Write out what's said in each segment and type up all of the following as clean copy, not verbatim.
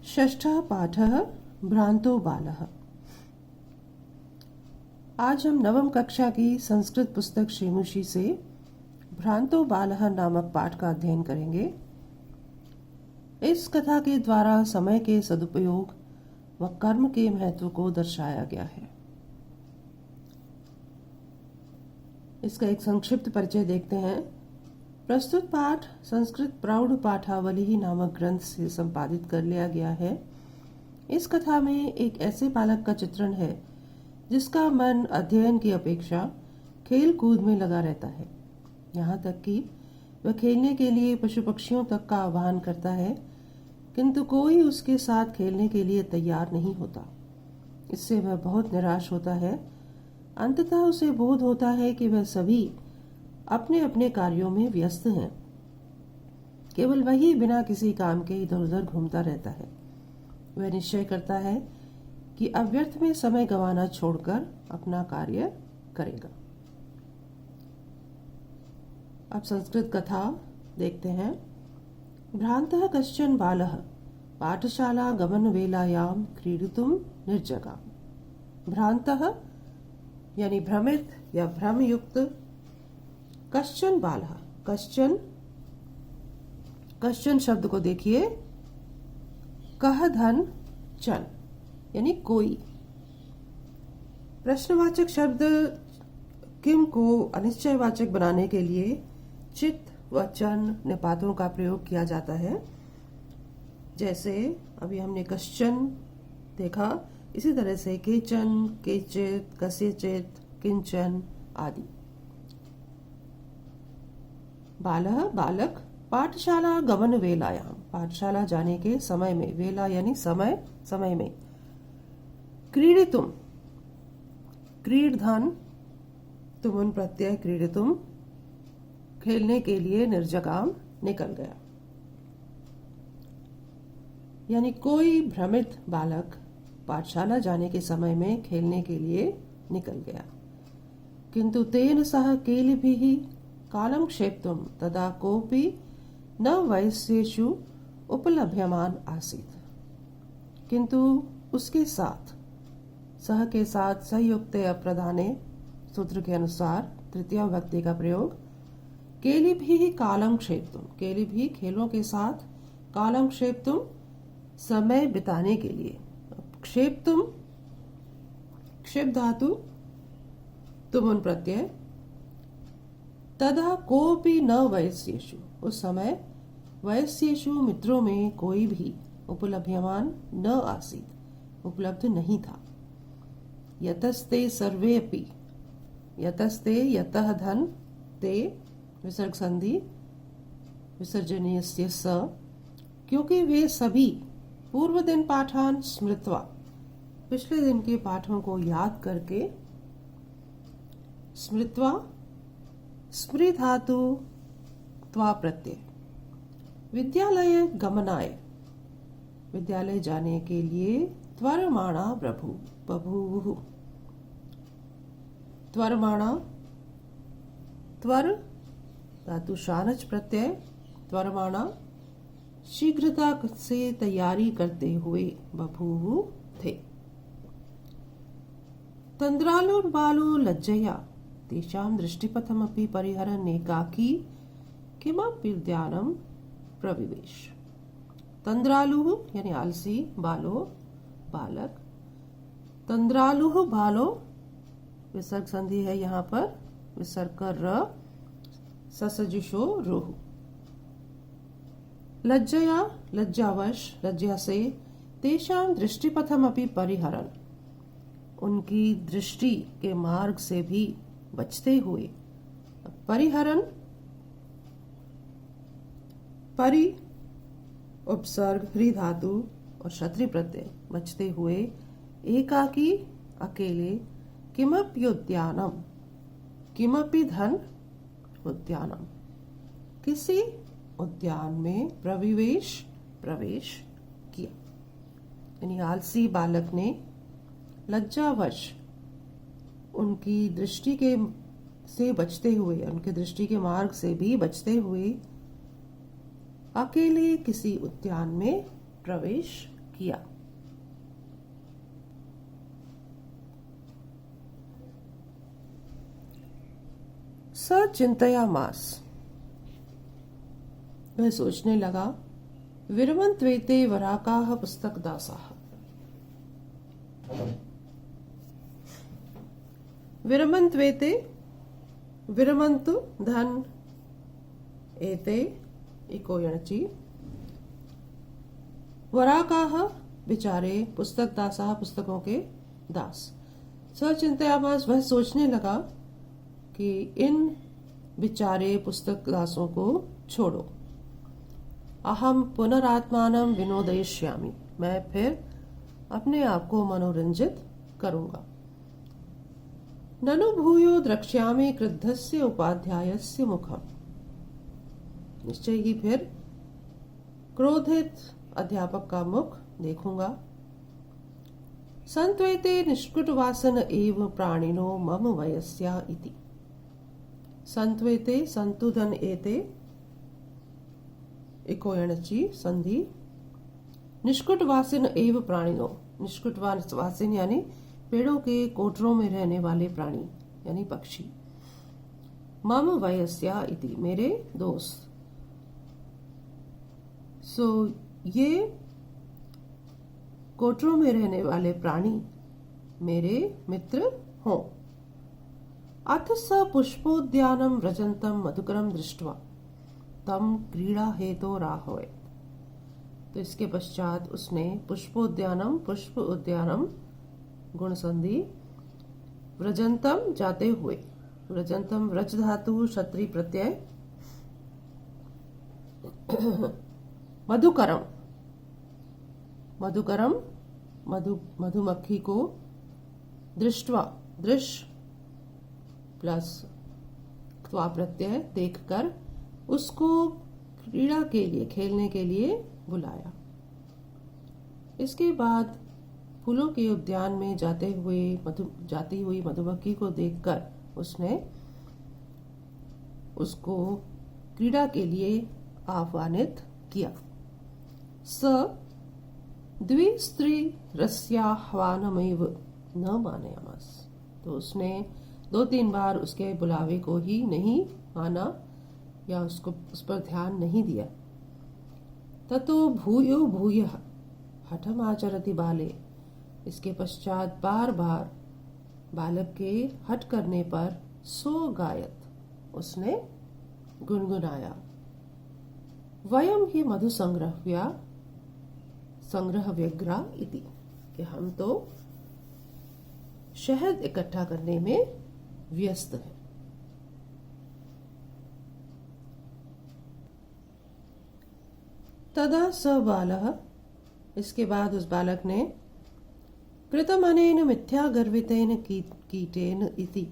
षष्ठः पाठः भ्रांतो बालः। आज हम नवम कक्षा की संस्कृत पुस्तक श्रीमुषी से भ्रांतो बालः नामक पाठ का अध्ययन करेंगे। इस कथा के द्वारा समय के सदुपयोग व कर्म के महत्व को दर्शाया गया है। इसका एक संक्षिप्त परिचय देखते हैं। प्रस्तुत पाठ संस्कृत प्रौढ़ पाठावली नामक ग्रंथ से संपादित कर लिया गया है। इस कथा में एक ऐसे बालक का चित्रण है जिसका मन अध्ययन की अपेक्षा खेल कूद में लगा रहता है। यहाँ तक कि वह खेलने के लिए पशु पक्षियों तक का आह्वान करता है, किंतु कोई उसके साथ खेलने के लिए तैयार नहीं होता। इससे वह बहुत निराश होता है। अंततः उसे बोध होता है कि वह सभी अपने अपने कार्यों में व्यस्त हैं। केवल वही बिना किसी काम के इधर उधर घूमता रहता है। वह निश्चय करता है कि अव्यर्थ में समय गंवाना छोड़कर अपना कार्य करेगा। अब संस्कृत कथा देखते हैं। भ्रांतः कश्चन बालः पाठशाला गमन वेलायां क्रीडितुं निर्जगाम। भ्रांतः यानी भ्रमित या भ्रमयुक्त। कश्चन बालः, कश्चन शब्द को देखिए। कह धन चन यानी कोई। प्रश्नवाचक शब्द किम को अनिश्चयवाचक बनाने के लिए चित व चन निपातों का प्रयोग किया जाता है। जैसे अभी हमने कश्चन देखा, इसी तरह से केचन, केचित, कस्यचित, किंचन आदि। बालः बालक पाठशाला गमन वेलायाम पाठशाला जाने के समय में, वेला यानी समय, समय में। क्रीडितुम क्रीडधन तुमुन प्रत्यय क्रीडितुम खेलने के लिए निर्जगाम निकल गया। यानी कोई भ्रमित बालक पाठशाला जाने के समय में खेलने के लिए निकल गया। किंतु तेन सह केलिभिः कालं क्षेप्तुं तदा कोऽपि न वयस्येषु उपलभ्यमान आसीत्। किंतु उसके साथ, सह के साथ संयुक्ते अप्रधाने सूत्र के अनुसार तृतीया विभक्ति का प्रयोग। केलिभिः कालं क्षेप्तुं, केलिभिः खेलों के साथ, कालं क्षेप्तुं समय बिताने के लिए। क्षेप्तुं क्षेप धातु तुमुन प्रत्यय। तदा कोऽपि न वयस्येषु, उस समय वयस्येषु मित्रों में कोई भी उपलभ्यमान न आसीत्, उपलब्ध नहीं था। यतस्ते सर्वे अपि, यतस्ते यतः धन ते विसर्ग संधि विसर्जनीयस्य स, क्योंकि वे सभी पूर्व दिन पाठान स्मृत्वा, पिछले दिन के पाठों को याद करके, स्मृत्वा स्मृ धातु त्वा प्रत्यय। विद्यालय गमनाय, विद्यालय जाने के लिए त्वरमाणा बभूवुः। त्वरमाणा, त्वर धातु शानच प्रत्यय। त्वरमाणा शीघ्रता से तैयारी करते हुए बभूवु थे। तंद्रालुर्बालो लज्जया तेषां दृष्टिपथमपि परिहरन् एकाकी किमपि उद्यानं प्रविवेश। तंद्रालुः यानी आलसी, बालो बालक। तंद्रालुः बालो विसर्ग संधि है यहाँ पर, विसर्ग कर र, ससजुषो रोह। लज्जया लज्जावश, लज्जा से, तेषां दृष्टिपथमपि परिहरन् उनकी दृष्टि के मार्ग से भी बचते हुए। परिहरन, परि उपसर्ग ह्री धातु और क्षत्रि प्रत्यय, बचते हुए। एकाकी अकेले, किमपि उद्यानम, किमपि धन उद्यानम, किसी उद्यान में प्रविवेश प्रवेश किया। यानी आलसी बालक ने लज्जावश उनकी दृष्टि के से बचते हुए, उनके दृष्टि के मार्ग से भी बचते हुए अकेले किसी उद्यान में प्रवेश किया। स चिंतयामास, वह सोचने लगा। विरमन्त्वेते वराकाः पुस्तकदासाः। विरमन्त्वेते, विरमन्तु धन, एते इको यणचि, वराकाः बिचारे, पुस्तक दासाः पुस्तकों के दास। स चिंतयामास, वह सोचने लगा कि इन बिचारे पुस्तक दासों को छोड़ो। अहम पुनरात्मानं विनोदयिष्यामि, मैं फिर अपने आप को मनोरंजित करूंगा। ननु भूयो द्रक्ष्यामि क्रुद्धस्य उपाध्यायस्य मुखम, निश्चय ही फिर क्रोधित अध्यापक का मुख देखूंगा। संत्वेते निष्कुटवासन एव प्राणिनो मम वयस्या इति। संत्वेते, संतुधन एते इको यणचि संधि। निष्कुटवासिन एव प्राणिनो, निष्कुटवासिन यानी पेड़ों के कोटरों में रहने वाले प्राणी यानी पक्षी। मम वयस्या इति, मेरे दोस्त। ये कोटरों में रहने वाले प्राणी मेरे मित्र हों। अथ स पुष्पोद्यानं व्रजन्तं मधुकरं दृष्ट्वा तम क्रीड़ा हेतो राहोय। तो इसके पश्चात उसने पुष्पोद्यानम, पुष्प उद्यानम गुण संधि, व्रजंतम जाते हुए, व्रजंतम व्रज धातु क्षत्रि प्रत्यय, मधुकरम, मधुकरम मधुमक्खी को, दृष्टवा, दृश्य प्लस त्वा प्रत्यय देखकर उसको क्रीड़ा के लिए, खेलने के लिए बुलाया। इसके बाद फूलों के उद्यान में जाती हुई मधुमक्खी को देखकर उसने उसको क्रीड़ा के लिए आह्वानित किया। स द्विस्त्री रस्याह्वानमेव न मानयामास, तो उसने 2-3 बार उसके बुलावे को ही नहीं माना या उसको उस पर ध्यान नहीं दिया। ततो भूयो भूयः हठम आचरति बाले, इसके पश्चात बार बार बालक के हट करने पर सो गायत, उसने गुनगुनाया। वयम ही मधु संग्रह व्यग्रा इति, कि हम तो शहद इकट्ठा करने में व्यस्त हैं। तदा स बालः, इसके बाद उस बालक ने कृतमनेन मिथ्या गर्वितेन कीटेन इति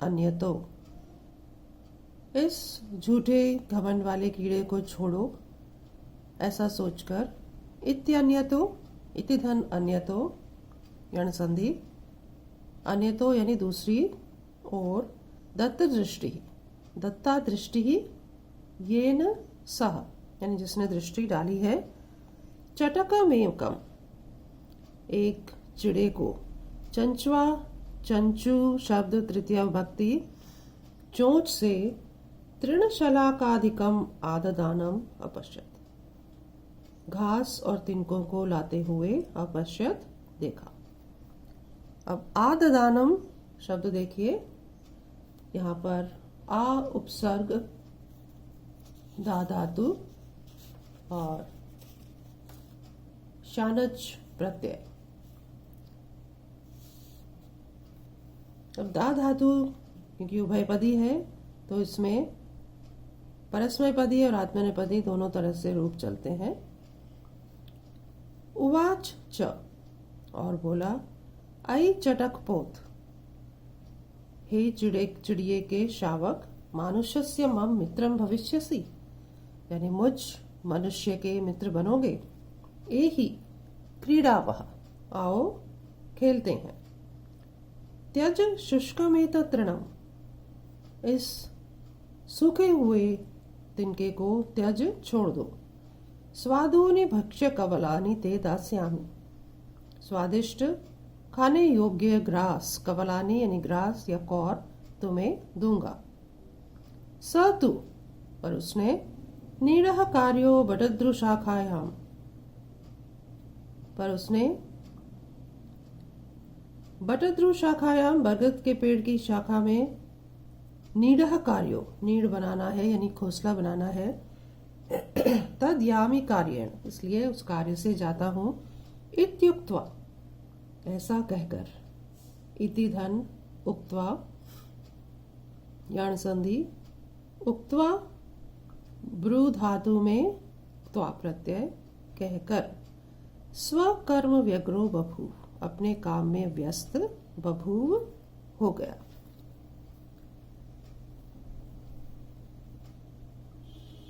अन्यतो, इस झूठे घमंड वाले कीड़े को छोड़ो ऐसा सोचकर, इत्यन्यतो, इति धन अन्यतो यण संधि, अन्यतो यानी दूसरी और, दत्त दृष्टि, दत्ता दृष्टि ही, येन सह यानी जिसने दृष्टि डाली है, चटकमेकम एक चिड़े को, चंचवा चंचु शब्द तृतीय विभक्ति, चोंच से तृणशलाकाधिकम आददानम अपश्यत, घास और तिनकों को लाते हुए अपश्यत देखा। अब आददानम शब्द देखिए, यहाँ पर आ उपसर्ग दा धातु और शानच प्रत्यय। अब दा धातु क्योंकि उभयपदी है तो इसमें परस्मैपदी और आत्मनेपदी दोनों तरह से रूप चलते हैं। उवाच च, और बोला, आई चटक पोत, हे चिड़िए के शावक, मानुष्यस्य मम मित्रम भविष्यसि, यानी मुझ मनुष्य के मित्र बनोगे। एहि क्रीडावः, आओ खेलते हैं। त्यज शुष्कमेत तृणम, इस सूखे हुए तिनके को त्यज छोड़ दो। स्वादूनि भक्ष्य कवलानि ते दास्यामि। स्वादिष्ट खाने योग्य ग्रास, कवलानी यानी ग्रास या कौर, तुम्हें दूंगा। स तु, पर उसने, नीडः कार्यो बटद्रुशाखायाम, पर उसने बटद्रुशाखायाम, बरगद के पेड़ की शाखा में, नीडः कार्यो, नीड बनाना है यानी घोंसला बनाना है, तद यामी कार्येण, इसलिए उस कार्य से जाता हूं, इत्युक्त्वा, ऐसा कहकर, इति धन उक्त्वा, यान संधि, उक्त्वा ब्रू धातु में त्वा प्रत्यय, कहकर, स्वकर्म व्यग्रो बभूव, अपने काम में व्यस्त बभूव हो गया।